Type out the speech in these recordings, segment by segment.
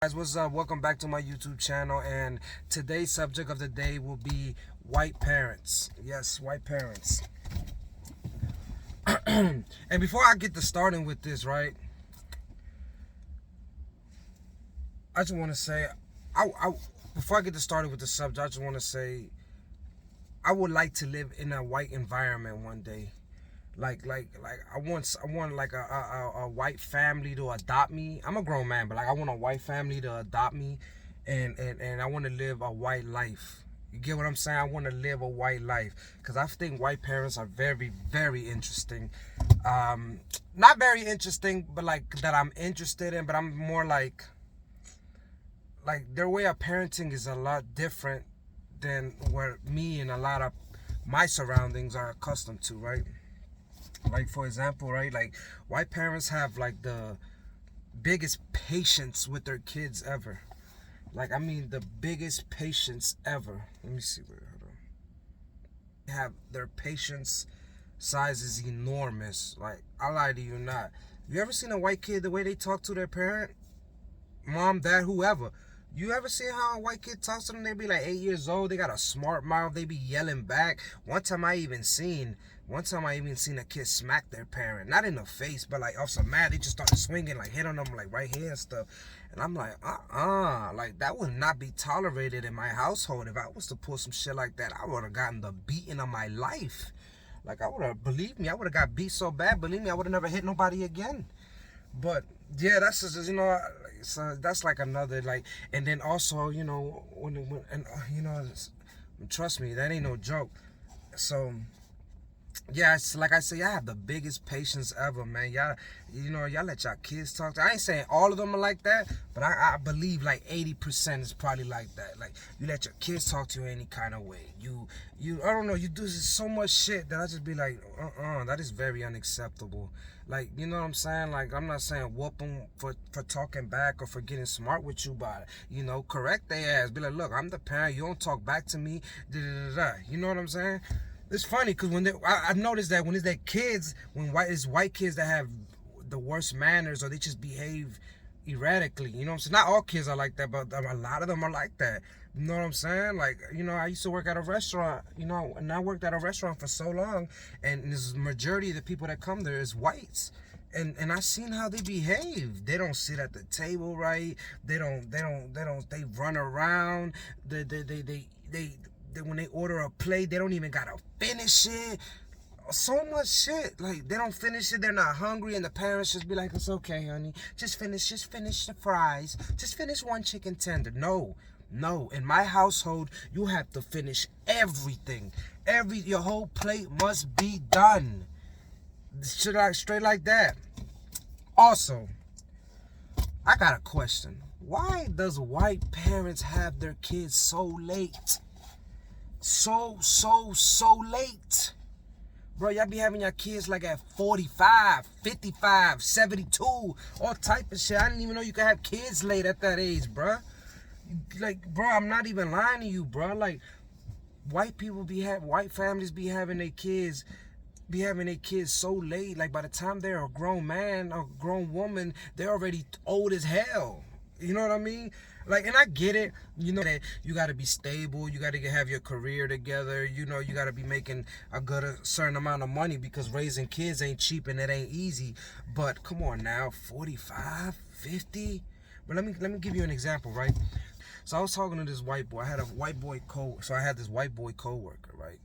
Guys, what's up? Welcome back to my YouTube channel, and today's subject of the day will be white parents. Yes, white parents. And before I get to starting with this, right, I just want to say, before I get to started with the subject, I just want to say, I would like to live in a white environment one day. Like I want like a white family to adopt me. I'm a grown man, but like I want a white family to adopt me, and I want to live a white life. You get what I'm saying? I want to live a white life because I think white parents are very interesting. Not very interesting, but like that I'm interested in. But I'm more like their way of parenting is a lot different than what me and a lot of my surroundings are accustomed to, right? Like, for example, right, like white parents have like the biggest patience with their kids ever. Like, I mean, the biggest patience ever. Let me see where, hold on. Have their patience size is enormous. Like, I lie to you not. You ever seen a white kid the way they talk to their parent? Mom, dad, whoever. You ever seen how a white kid talks to them? They be like 8 years old. They got a smart mouth. They be yelling back. One time I even seen a kid smack their parent. Not in the face, but like off some mad. They just started swinging, like hit on them like right here and stuff. And I'm like, like that would not be tolerated in my household. If I was to pull some shit like that, I would have gotten the beating of my life. Like I would have, believe me, I would have got beat so bad. Believe me, I would have never hit nobody again. But yeah, that's just, so that's like another like, and then also when and trust me, that ain't no joke. So yeah, it's like I say, I have the biggest patience ever, man. Y'all let y'all kids talk. I ain't saying all of them are like that, but I believe like 80% is probably like that. Like, you let your kids talk to you any kind of way. I don't know, you do so much shit that I just be like, that is very unacceptable. Like, you know what I'm saying? Like, I'm not saying whoop them for talking back or for getting smart with you, but, correct their ass. Be like, look, I'm the parent. You don't talk back to me. Da, da, da, da. You know what I'm saying? It's funny because I've noticed that when it's their kids, it's white kids that have the worst manners or they just behave erratically. You know what I'm saying? Not all kids are like that, but a lot of them are like that. You know what I'm saying? Like, I used to work at a restaurant, and I worked at a restaurant for so long, and this majority of the people that come there is whites. And I seen how they behave. They don't sit at the table right. They run around. When they order a plate, they don't even gotta finish it. So much shit. Like, they don't finish it, they're not hungry, and the parents just be like, it's okay, honey. Just finish the fries. Just finish one chicken tender. No. In my household, you have to finish everything. Your whole plate must be done. Straight like that. Also, I got a question. Why does white parents have their kids so late? So late. Bro, y'all be having your kids like at 45, 55, 72, all type of shit. I didn't even know you could have kids late at that age, bro. Like, bro, I'm not even lying to you, bro. Like, white families be having their kids so late. Like, by the time they're a grown man or grown woman, they're already old as hell. You know what I mean? Like, and I get it, that you got to be stable, you got to have your career together, you got to be making a certain amount of money because raising kids ain't cheap and it ain't easy. But come on now, 45, 50? But let me give you an example, right? So I was talking to this white boy. I had this white boy coworker, right?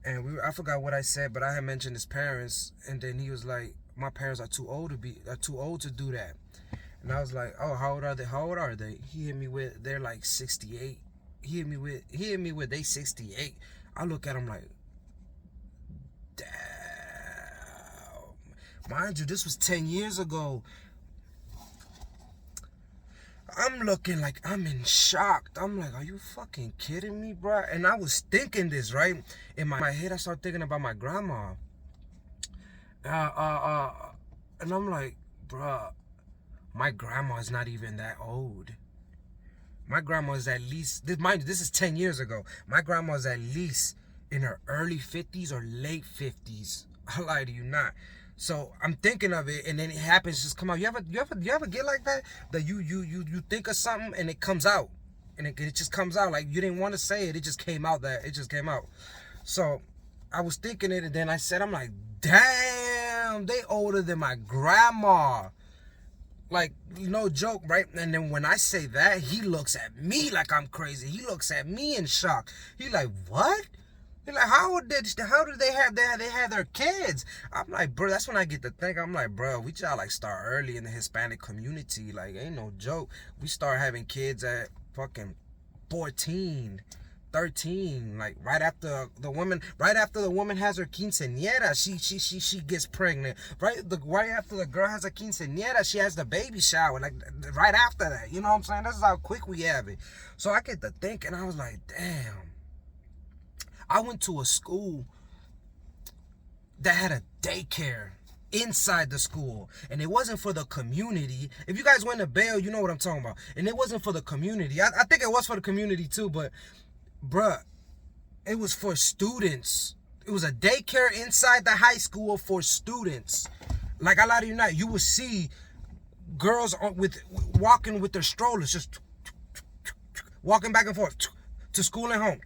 And I forgot what I said, but I had mentioned his parents, and then he was like, my parents are too old to do that. And I was like, oh, how old are they? He hit me with, they're like 68. He hit me with they 68. I look at him like, damn. Mind you, this was 10 years ago. I'm looking like I'm in shock. I'm like, are you fucking kidding me, bro? And I was thinking this, right? In my head, I started thinking about my grandma. And I'm like, bruh, my grandma is not even that old. My grandma is at least, mind you, this is 10 years ago. My grandma is at least in her early 50s or late 50s. I lie to you not. So I'm thinking of it, and then it happens, just come out. You ever get like that? That you think of something and it comes out, and it just comes out like you didn't want to say it. It just came out. That it just came out. So I was thinking it, and then I said, I'm like, damn, they older than my grandma. Like, no joke, right? And then when I say that, he looks at me like I'm crazy. He looks at me in shock. He like, what? He like, how did they have their kids? I'm like, bro, that's when I get to think. I'm like, bro, we try to like start early in the Hispanic community. Like, ain't no joke. We start having kids at fucking 14, 13, like right after the woman has her quinceañera, she gets pregnant. Right after the girl has a quinceañera, she has the baby shower, like right after that. You know what I'm saying? This is how quick we have it. So I get to thinking, I was like, damn. I went to a school that had a daycare inside the school, and it wasn't for the community. If you guys went to Bail, you know what I'm talking about. And it wasn't for the community. I think it was for the community too, but bruh, it was for students. It was a daycare inside the high school for students. Like, I lie to you not, you would see girls walking with their strollers, just walking back and forth to school and home,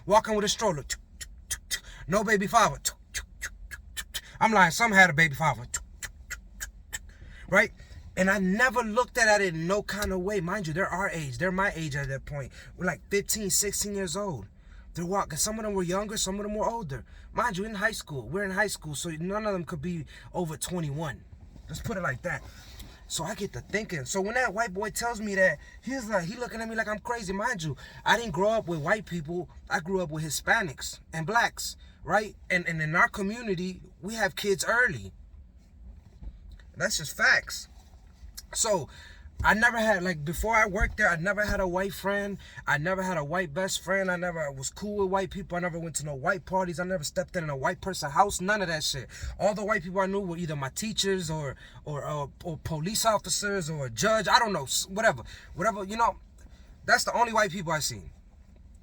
walking with a stroller, no baby father. I'm lying, some had a baby father, right? And I never looked at it in no kind of way. Mind you, they're our age. They're my age at that point. We're like 15, 16 years old. They're walking. Some of them were younger, some of them were older. Mind you, in high school. We're in high school, so none of them could be over 21. Let's put it like that. So I get to thinking. So when that white boy tells me that, he's like, he looking at me like I'm crazy. Mind you, I didn't grow up with white people. I grew up with Hispanics and blacks, right? And in our community, we have kids early. That's just facts. So I never had, like, before I worked there, I never had a white friend. I never had a white best friend. I never was cool with white people. I never went to no white parties. I never stepped in a white person's house. None of that shit. All the white people I knew were either my teachers or police officers or a judge. I don't know, whatever, you know. That's the only white people I seen.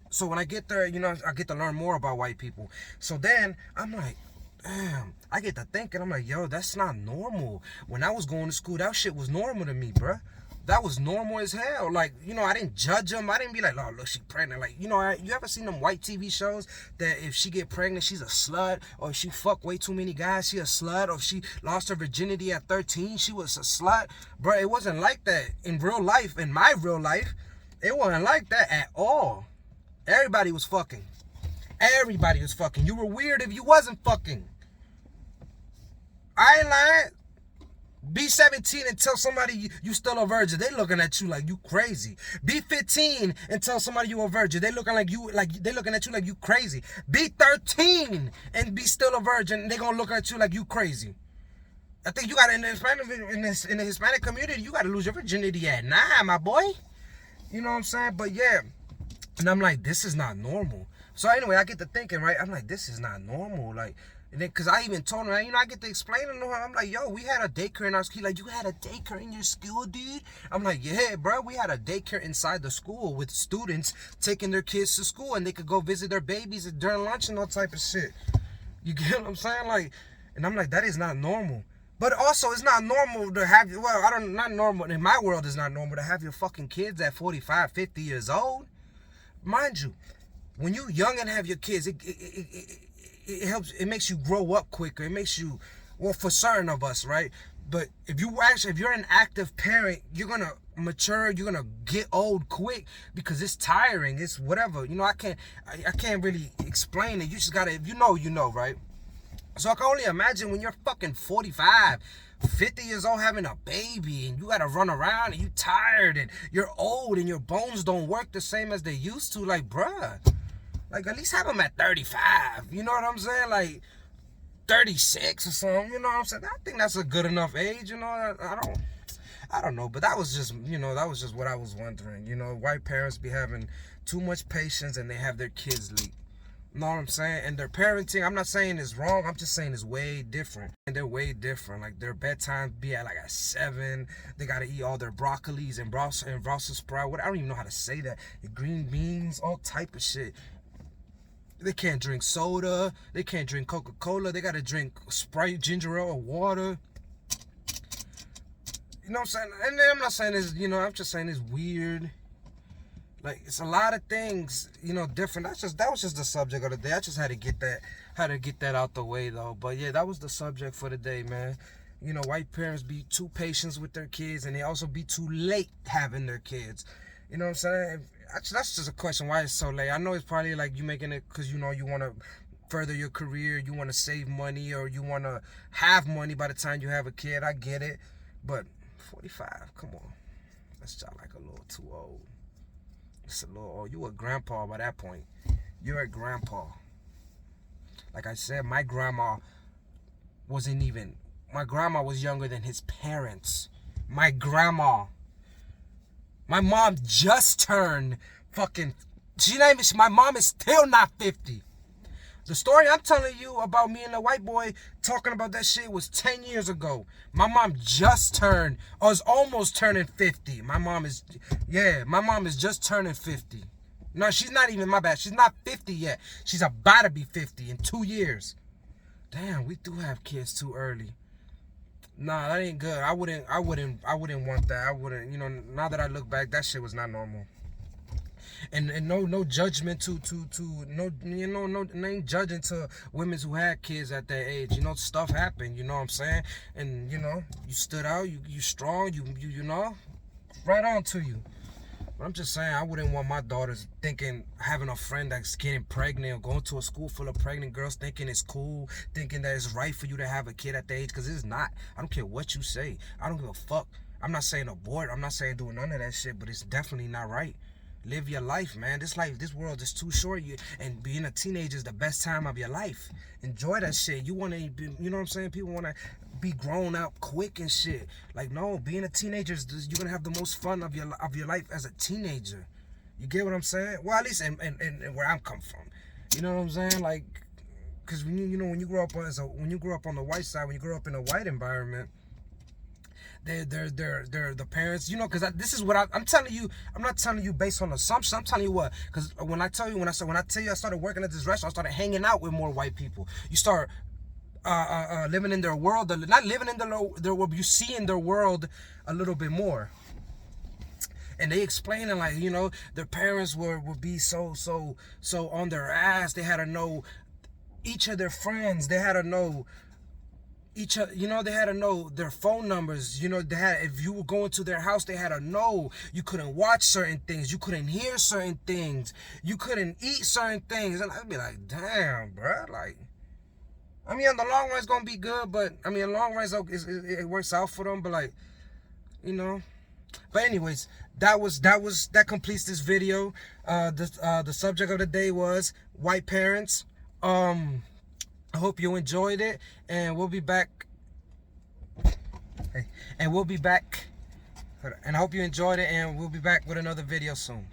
So when I get there, you know, I get to learn more about white people. So then I'm like, damn, I get to thinking, I'm like, yo, that's not normal. When I was going to school, that shit was normal to me, bruh. That was normal as hell. Like, you know, I didn't judge them. I didn't be like, oh, look, she pregnant. Like, you know, you ever seen them white TV shows that if she get pregnant, she's a slut, or if she fucked way too many guys, she a slut, or if she lost her virginity at 13, she was a slut? Bro, it wasn't like that in real life. In my real life, it wasn't like that at all. Everybody was fucking. Everybody was fucking. You were weird if you wasn't fucking. I ain't lying. Be 17 and tell somebody you still a virgin. They looking at you like you crazy. Be 15 and tell somebody you a virgin. They looking at you like you crazy. Be 13 and be still a virgin. They gonna look at you like you crazy. I think you got in the Hispanic community, you gotta lose your virginity at 9, my boy. You know what I'm saying? But yeah, and I'm like, this is not normal. So anyway, I get to thinking, right? I'm like, this is not normal, like. And then, cause I even told him, you know, I get to explain to him. I'm like, yo, we had a daycare in our school. Like, you had a daycare in your school, dude? I'm like, yeah, bro, we had a daycare inside the school with students taking their kids to school, and they could go visit their babies during lunch and all type of shit. You get what I'm saying? Like, and I'm like, that is not normal. But also, it's not normal to have, not normal, in my world, it's not normal to have your fucking kids at 45, 50 years old. Mind you, when you young and have your kids, it helps, it makes you grow up quicker. It makes you, well, for certain of us, right? But if you're an active parent, you're gonna mature, you're gonna get old quick because it's tiring, it's whatever. You know, I can't really explain it. You just gotta, if you know, right? So I can only imagine when you're fucking 45, 50 years old having a baby and you gotta run around and you tired and you're old and your bones don't work the same as they used to. Like, bruh, like, at least have them at 35. You know what I'm saying? Like, 36 or something. You know what I'm saying? I think that's a good enough age. You know, I don't know. But that was just, you know, that was just what I was wondering. You know, white parents be having too much patience and they have their kids late. You know what I'm saying? And their parenting, I'm not saying it's wrong. I'm just saying it's way different. And they're way different. Like, their bedtime be at like at 7. They got to eat all their broccolis and Brussels sprout. I don't even know how to say that. The green beans, all type of shit. They can't drink soda. They can't drink Coca-Cola. They gotta drink Sprite, ginger ale, or water. You know what I'm saying? And I'm not saying it's, I'm just saying it's weird. Like, it's a lot of things, different. That was just the subject of the day. I just had to get that out the way, though. But yeah, that was the subject for the day, man. White parents be too patient with their kids, and they also be too late having their kids. You know what I'm saying? That's just a question. Why it's so late? I know it's probably like you making it because you want to further your career, you want to save money, or you want to have money by the time you have a kid. I get it, but 45, come on, that's just like a little too old. It's a little old. You a grandpa by that point. You're a grandpa. Like I said, my grandma was younger than his parents. My mom just turned fucking, my mom is still not 50. The story I'm telling you about me and the white boy talking about that shit was 10 years ago. My mom is almost turning 50. My mom is just turning 50. No, she's not even, my bad. She's not 50 yet. She's about to be 50 in 2 years. Damn, we do have kids too early. Nah, that ain't good. I wouldn't want that. I wouldn't, now that I look back, that shit was not normal. And no judgment to ain't judging to women who had kids at that age. Stuff happened, you know what I'm saying? And you stood out, you strong, you right on to you. But I'm just saying, I wouldn't want my daughters having a friend that's getting pregnant or going to a school full of pregnant girls thinking it's cool, thinking that it's right for you to have a kid at the age, because it's not. I don't care what you say. I don't give a fuck. I'm not saying abort. I'm not saying doing none of that shit, but it's definitely not right. Live your life, man. This world is too short. And being a teenager is the best time of your life. Enjoy that shit. You want to be, you know what I'm saying? People want to be grown up quick and shit. Like, no, being a teenager, you're gonna have the most fun of your life as a teenager. You get what I'm saying? Well, at least in where I'm come from. You know what I'm saying? Like, because when you grow up on the white side, when you grow up in a white environment, they're the parents, because this is what I'm telling you. I'm not telling you based on assumption. I'm telling you what, because when I tell you I started working at this restaurant, I started hanging out with more white people. You start living in their world, not living in their world, you see in their world a little bit more. And they explaining like, their parents would be so on their ass. They had to know each of their friends. They had to know they had to know their phone numbers. If you were going to their house, they had to know you couldn't watch certain things, you couldn't hear certain things, you couldn't eat certain things. And I'd be like, damn, bro. Like, in the long run it's gonna be good, but in the long run it works out for them. But like, But anyways, that completes this video. The subject of the day was white parents. I hope you enjoyed it, and we'll be back. And I hope you enjoyed it, and we'll be back with another video soon.